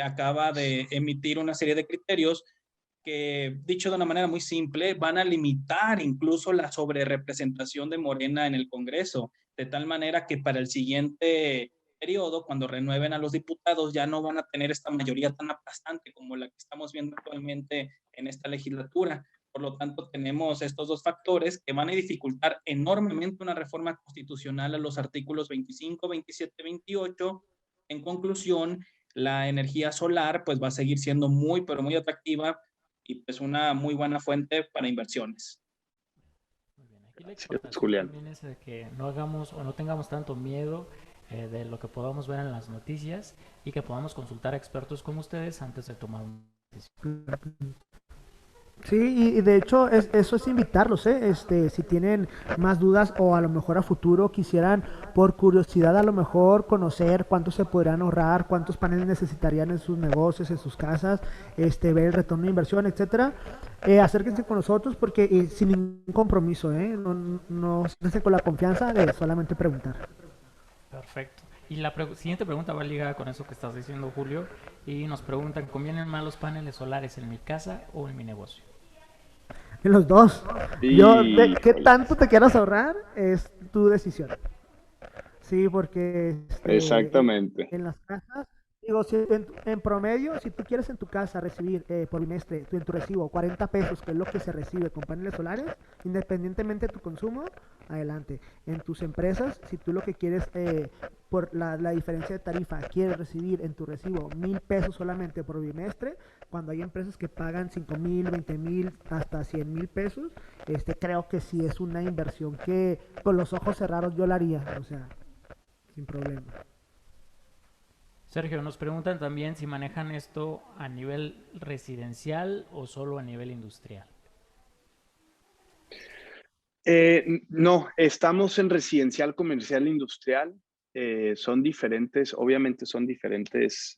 Speaker 4: acaba de emitir una serie de criterios que, dicho de una manera muy simple, van a limitar incluso la sobrerepresentación de Morena en el Congreso, de tal manera que para el siguiente periodo, cuando renueven a los diputados, ya no van a tener esta mayoría tan aplastante como la que estamos viendo actualmente en esta legislatura. Por lo tanto, tenemos estos dos factores que van a dificultar enormemente una reforma constitucional a los artículos 25, 27, 28. En conclusión, la energía solar pues va a seguir siendo muy, pero muy atractiva y pues una muy buena fuente para inversiones.
Speaker 2: Muy bien. Aquí la exhortación también es de que no hagamos o no tengamos tanto miedo de lo que podamos ver en las noticias y que podamos consultar a expertos como ustedes antes de tomar una decisión.
Speaker 1: Sí, y de hecho eso es invitarlos, si tienen más dudas o a lo mejor a futuro quisieran por curiosidad a lo mejor conocer cuánto se podrán ahorrar, cuántos paneles necesitarían en sus negocios, en sus casas, ver el retorno de inversión, etcétera, acérquense con nosotros porque sin ningún compromiso, no se con la confianza de solamente preguntar.
Speaker 2: Perfecto. Y la siguiente pregunta va ligada con eso que estás diciendo, Julio, y nos preguntan, ¿convienen más los paneles solares en mi casa o en mi negocio?
Speaker 1: En los dos. ¿Qué
Speaker 3: Híjole,
Speaker 1: tanto te quieras ahorrar? Es tu decisión. Sí, porque
Speaker 3: exactamente.
Speaker 1: en las casas, digo, si en promedio, si tú quieres en tu casa recibir por bimestre, en tu recibo, 40 pesos, que es lo que se recibe con paneles solares, independientemente de tu consumo, adelante. En tus empresas, si tú lo que quieres, por la diferencia de tarifa, quieres recibir en tu recibo 1,000 pesos solamente por bimestre, cuando hay empresas que pagan 5,000, 20,000, hasta 100,000 pesos, creo que sí es una inversión que con los ojos cerrados yo la haría, o sea, sin problema.
Speaker 2: Sergio, nos preguntan también si manejan esto a nivel residencial o solo a nivel industrial.
Speaker 3: No, estamos en residencial, comercial, industrial. Son diferentes, obviamente son diferentes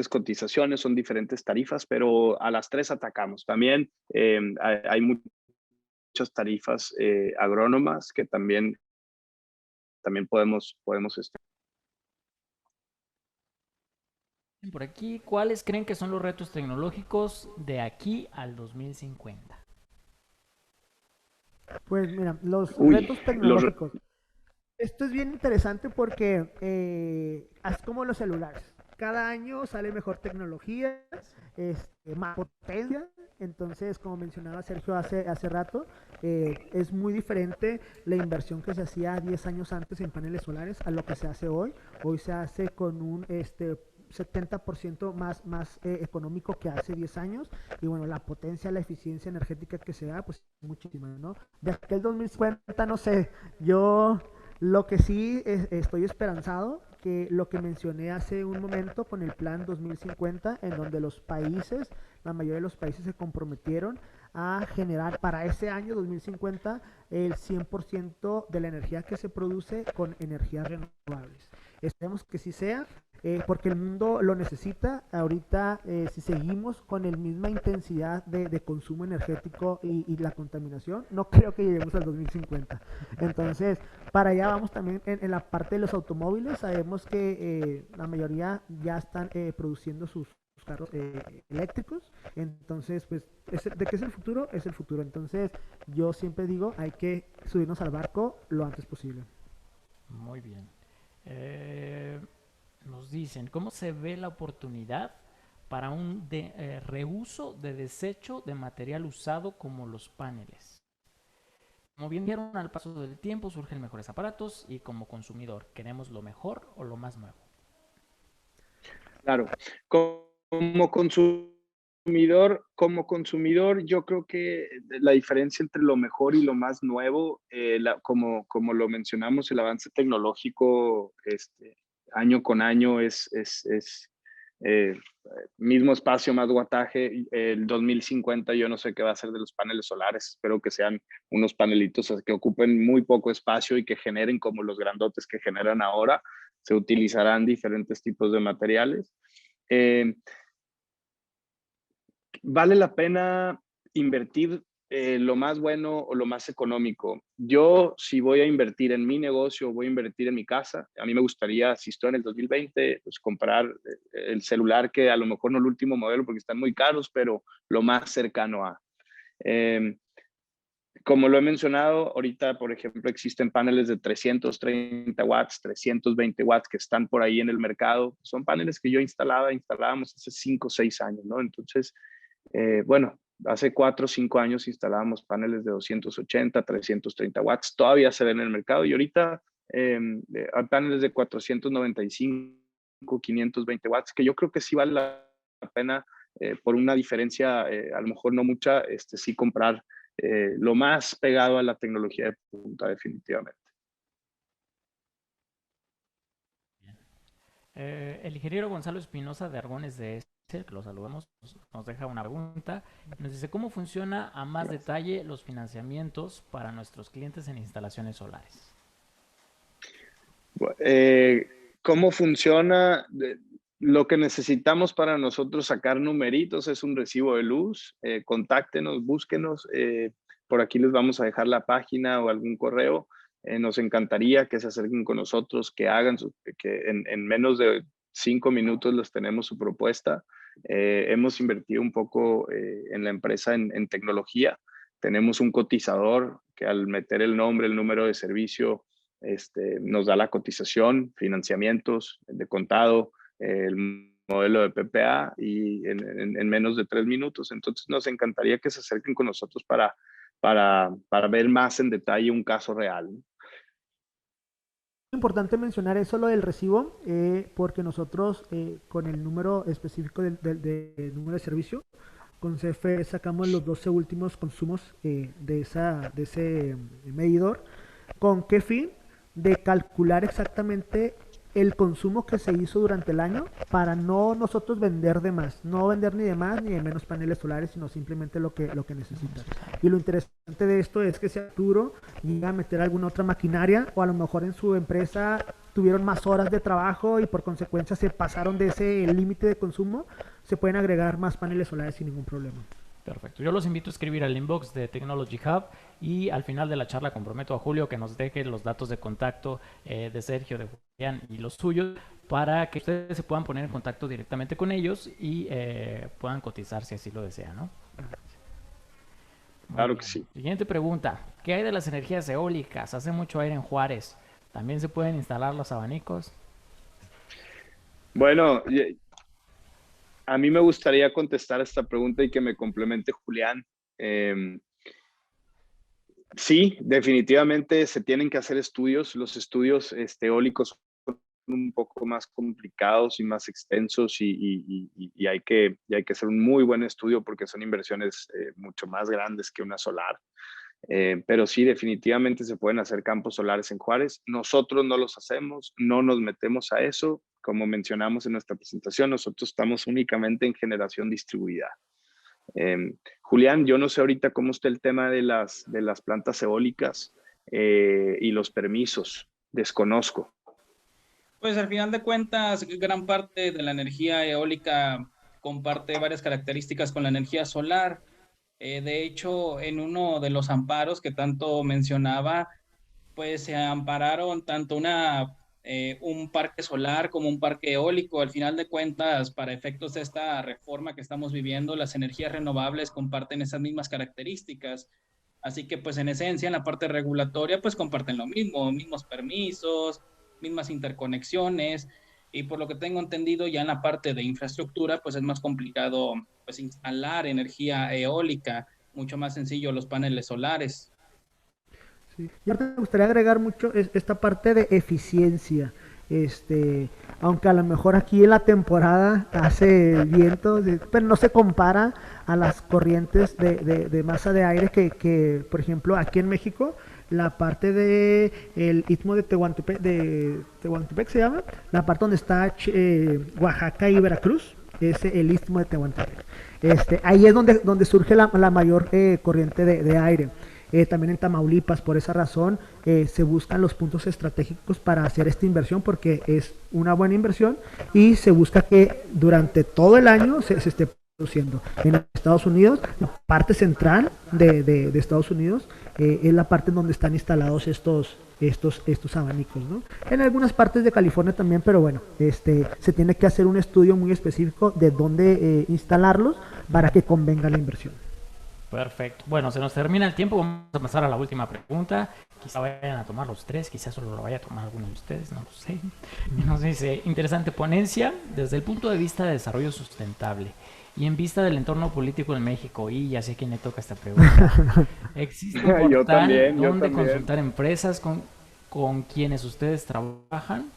Speaker 3: cotizaciones, son diferentes tarifas, pero a las tres atacamos. También hay muchas tarifas agrónomas que también podemos
Speaker 2: Por aquí, ¿cuáles creen que son los retos tecnológicos de aquí al 2050?
Speaker 1: Pues mira, los
Speaker 3: Uy,
Speaker 1: retos
Speaker 3: los...
Speaker 1: tecnológicos. Esto es bien interesante porque es como los celulares. Cada año sale mejor tecnología, más potencia. Entonces, como mencionaba Sergio hace rato, es muy diferente la inversión que se hacía 10 años antes en paneles solares a lo que se hace hoy. Hoy se hace con un 70% más económico que hace 10 años. Y bueno, la potencia, la eficiencia energética que se da, pues muchísima, ¿no? De aquel 2050, no sé, yo lo que sí estoy esperanzado, que lo que mencioné hace un momento con el plan 2050, en donde los países, la mayoría de los países se comprometieron a generar para ese año 2050 el 100% de la energía que se produce con energías renovables. Esperemos que sí sea, porque el mundo lo necesita. Ahorita, si seguimos con la misma intensidad de consumo energético y la contaminación, no creo que lleguemos al 2050. Entonces, para allá vamos también en la parte de los automóviles. Sabemos que la mayoría ya están produciendo sus carros eléctricos. Entonces, pues, ¿de qué es el futuro? Es el futuro. Entonces, yo siempre digo, hay que subirnos al barco lo antes posible.
Speaker 2: Muy bien. Eh, Nos dicen, ¿cómo se ve la oportunidad para un reuso de desecho de material usado como los paneles? Como bien vieron, al paso del tiempo surgen mejores aparatos y como consumidor, ¿queremos lo mejor o lo más nuevo?
Speaker 3: Claro, como consumidor, yo creo que la diferencia entre lo mejor y lo más nuevo, como lo mencionamos, el avance tecnológico año con año es eh, mismo espacio, más guataje. El 2050 yo no sé qué va a ser de los paneles solares, espero que sean unos panelitos que ocupen muy poco espacio y que generen como los grandotes que generan ahora. Se utilizarán diferentes tipos de materiales. Eh, ¿Vale la pena invertir lo más bueno o lo más económico? Yo, si voy a invertir en mi negocio, voy a invertir en mi casa, a mí me gustaría, si estoy en el 2020, pues comprar el celular, que a lo mejor no el último modelo porque están muy caros, pero lo más cercano a. Eh, Como lo he mencionado, ahorita, por ejemplo, existen paneles de 330 watts, 320 watts que están por ahí en el mercado. Son paneles que yo instalábamos hace 5 o 6 años, ¿no? Entonces, bueno, hace 4 o 5 años instalábamos paneles de 280, 330 watts. Todavía se ven en el mercado y ahorita hay paneles de 495, 520 watts, que yo creo que sí vale la pena por una diferencia, a lo mejor no mucha, sí comprar lo más pegado a la tecnología de punta, definitivamente.
Speaker 2: El ingeniero Gonzalo Espinosa de Argones de que lo saludamos, nos deja una pregunta. Nos dice, ¿cómo funciona a más
Speaker 3: Gracias.
Speaker 2: detalle los financiamientos para nuestros clientes en instalaciones solares?
Speaker 3: ¿Cómo funciona? Lo que necesitamos para nosotros sacar numeritos es un recibo de luz. Contáctenos, búsquenos. Por aquí les vamos a dejar la página o algún correo. Nos encantaría que se acerquen con nosotros, que hagan, que en menos de 5 minutos les tenemos su propuesta. Hemos invertido un poco en la empresa en tecnología. Tenemos un cotizador que al meter el nombre, el número de servicio, nos da la cotización, financiamientos de contado, el modelo de PPA y en menos de 3 minutos. Entonces nos encantaría que se acerquen con nosotros para ver más en detalle un caso real.
Speaker 1: Es importante mencionar eso, lo del recibo, porque nosotros con el número específico del número de servicio, con CFE sacamos los 12 últimos consumos de ese medidor. ¿Con qué fin? De calcular exactamente el consumo que se hizo durante el año para no nosotros vender de más, no vender ni de más ni de menos paneles solares, sino simplemente lo que necesita. Y lo interesante de esto es que si Arturo llega a meter alguna otra maquinaria o a lo mejor en su empresa tuvieron más horas de trabajo y por consecuencia se pasaron de ese límite de consumo, se pueden agregar más paneles solares sin ningún problema.
Speaker 2: Perfecto. Yo los invito a escribir al inbox de Technology Hub y al final de la charla comprometo a Julio que nos deje los datos de contacto de Sergio, de Julián y los suyos para que ustedes se puedan poner en contacto directamente con ellos y puedan cotizar si así lo desean, ¿no?
Speaker 3: Claro que sí.
Speaker 2: Siguiente pregunta. ¿Qué hay de las energías eólicas? Hace mucho aire en Juárez. ¿También se pueden instalar los abanicos?
Speaker 3: Bueno, a mí me gustaría contestar esta pregunta y que me complemente Julián. Sí, definitivamente se tienen que hacer estudios. Los estudios eólicos son un poco más complicados y más extensos y hay que hacer un muy buen estudio porque son inversiones mucho más grandes que una solar. Pero sí, definitivamente se pueden hacer campos solares en Juárez. Nosotros no los hacemos, no nos metemos a eso. Como mencionamos en nuestra presentación, nosotros estamos únicamente en generación distribuida. Julián, yo no sé ahorita cómo está el tema de las plantas eólicas y los permisos. Desconozco.
Speaker 4: Pues al final de cuentas, gran parte de la energía eólica comparte varias características con la energía solar. De hecho, en uno de los amparos que tanto mencionaba, pues se ampararon tanto un parque solar como un parque eólico. Al final de cuentas, para efectos de esta reforma que estamos viviendo, las energías renovables comparten esas mismas características. Así que, pues en esencia, en la parte regulatoria, pues comparten lo mismo, mismos permisos, mismas interconexiones. Y por lo que tengo entendido, ya en la parte de infraestructura, pues es más complicado pues instalar energía eólica, mucho más sencillo los paneles solares.
Speaker 1: Sí. Y ahora me gustaría agregar mucho esta parte de eficiencia. Aunque a lo mejor aquí en la temporada hace viento, pero no se compara a las corrientes de masa de aire que, por ejemplo, aquí en México, la parte de el istmo de Tehuantepec se llama, la parte donde está Oaxaca y Veracruz, es el istmo de Tehuantepec. Ahí es donde surge la mayor corriente de aire. También en Tamaulipas, por esa razón, se buscan los puntos estratégicos para hacer esta inversión porque es una buena inversión y se busca que durante todo el año se esté produciendo. En Estados Unidos, la parte central de Estados Unidos es la parte en donde están instalados estos abanicos, ¿no? En algunas partes de California también, pero bueno, se tiene que hacer un estudio muy específico de dónde instalarlos para que convenga la inversión.
Speaker 2: Perfecto. Bueno, se nos termina el tiempo. Vamos a pasar a la última pregunta. Quizá vayan a tomar los tres, quizás solo lo vaya a tomar alguno de ustedes, no lo sé. Nos dice, interesante ponencia desde el punto de vista de desarrollo sustentable y en vista del entorno político en México. Y ya sé a quién le toca esta pregunta. ¿Existe un portal donde consultar empresas con quienes ustedes trabajan?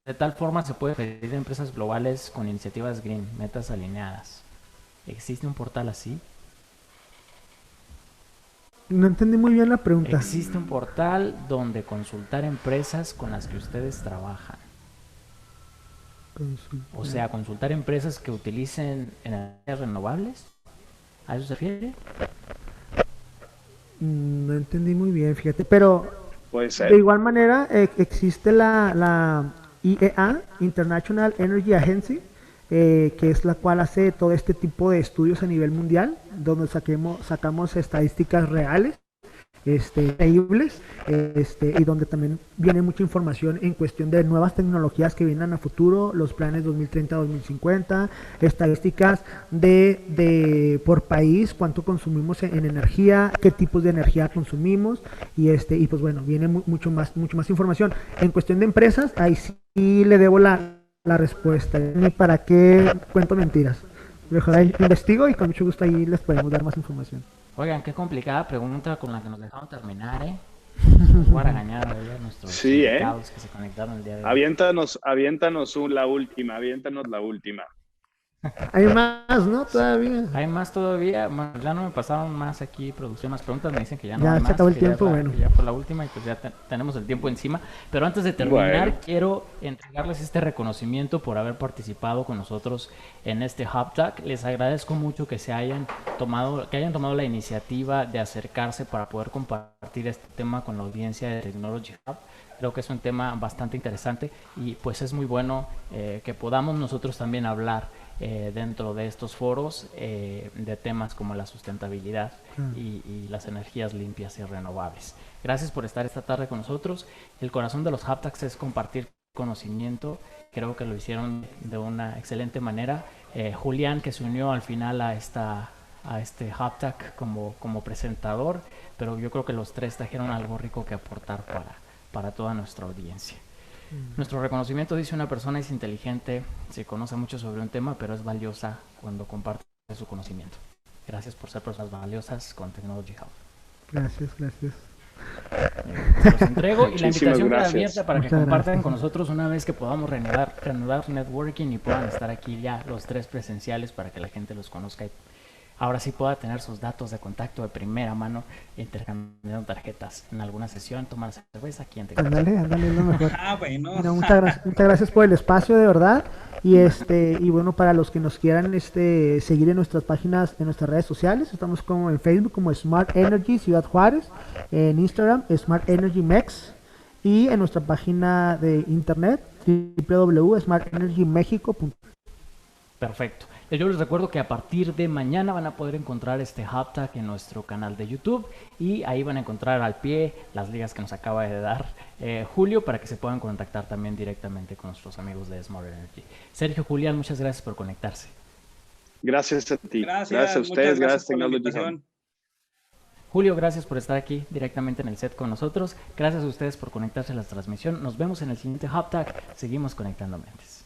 Speaker 2: De tal forma se puede pedir a empresas globales con iniciativas green, metas alineadas. ¿Existe un portal así?
Speaker 1: No entendí muy bien la pregunta.
Speaker 2: ¿Existe un portal donde consultar empresas con las que ustedes trabajan? O sea, consultar empresas que utilicen energías renovables. ¿A eso se refiere?
Speaker 1: No entendí muy bien, fíjate. Pero
Speaker 3: puede ser.
Speaker 1: De igual manera existe la IEA, International Energy Agency, que es la cual hace todo este tipo de estudios a nivel mundial, donde sacamos estadísticas reales increíbles, y donde también viene mucha información en cuestión de nuevas tecnologías que vienen a futuro, los planes 2030-2050, estadísticas por país, cuánto consumimos en energía, qué tipos de energía consumimos, y pues bueno, viene mucho más información. En cuestión de empresas, ahí sí le debo la respuesta, ni para qué cuento mentiras. Mejor ahí investigo y con mucho gusto ahí les podemos dar más información.
Speaker 2: Oigan, qué complicada pregunta con la que nos dejaron terminar, ¿eh? Voy a regañar a nuestros invitados que se conectaron el día de hoy.
Speaker 3: Aviéntanos la última.
Speaker 1: Hay más, ¿no? Todavía.
Speaker 2: Hay más todavía. Bueno, ya no me pasaron más aquí producción, más preguntas. Me dicen que ya no
Speaker 1: ya
Speaker 2: hay
Speaker 1: se
Speaker 2: más.
Speaker 1: acabó el tiempo,
Speaker 2: bueno. Ya fue la última y pues ya tenemos el tiempo encima. Pero antes de terminar, quiero entregarles este reconocimiento por haber participado con nosotros en este HubTalk. Les agradezco mucho que hayan tomado la iniciativa de acercarse para poder compartir este tema con la audiencia de Technology Hub. Creo que es un tema bastante interesante y pues es muy bueno que podamos nosotros también hablar dentro de estos foros de temas como la sustentabilidad y las energías limpias y renovables. Gracias por estar esta tarde con nosotros. El corazón de los HubTalks es compartir conocimiento. Creo que lo hicieron de una excelente manera. Julián, que se unió al final a este HubTalk como presentador, pero yo creo que los tres trajeron algo rico que aportar para toda nuestra audiencia. Nuestro reconocimiento dice: una persona es inteligente, se conoce mucho sobre un tema, pero es valiosa cuando comparte su conocimiento. Gracias por ser personas valiosas con Technology Hub.
Speaker 1: Gracias.
Speaker 2: Se los entrego y la invitación queda abierta para que compartan con nosotros una vez que podamos reanudar networking y puedan estar aquí ya los tres presenciales para que la gente los conozca y ahora sí pueda tener sus datos de contacto de primera mano, intercambiando tarjetas en alguna sesión, tomar cerveza aquí en
Speaker 1: Ándale, es lo mejor.
Speaker 4: Bueno.
Speaker 1: No, muchas gracias por el espacio, de verdad. Y bueno, para los que nos quieran seguir en nuestras páginas, en nuestras redes sociales, estamos como en Facebook como Smart Energy Ciudad Juárez, en Instagram Smart Energy Mex, y en nuestra página de internet www.smartenergymexico.com.
Speaker 2: Perfecto. Yo les recuerdo que a partir de mañana van a poder encontrar este HubTalk en nuestro canal de YouTube y ahí van a encontrar al pie las ligas que nos acaba de dar Julio para que se puedan contactar también directamente con nuestros amigos de Smart Energy. Sergio, Julián, muchas gracias por conectarse.
Speaker 3: Gracias a ti. Gracias a ustedes. Gracias Technology Hub.
Speaker 2: Julio, gracias por estar aquí directamente en el set con nosotros. Gracias a ustedes por conectarse a la transmisión. Nos vemos en el siguiente HubTalk. Seguimos conectando mentes.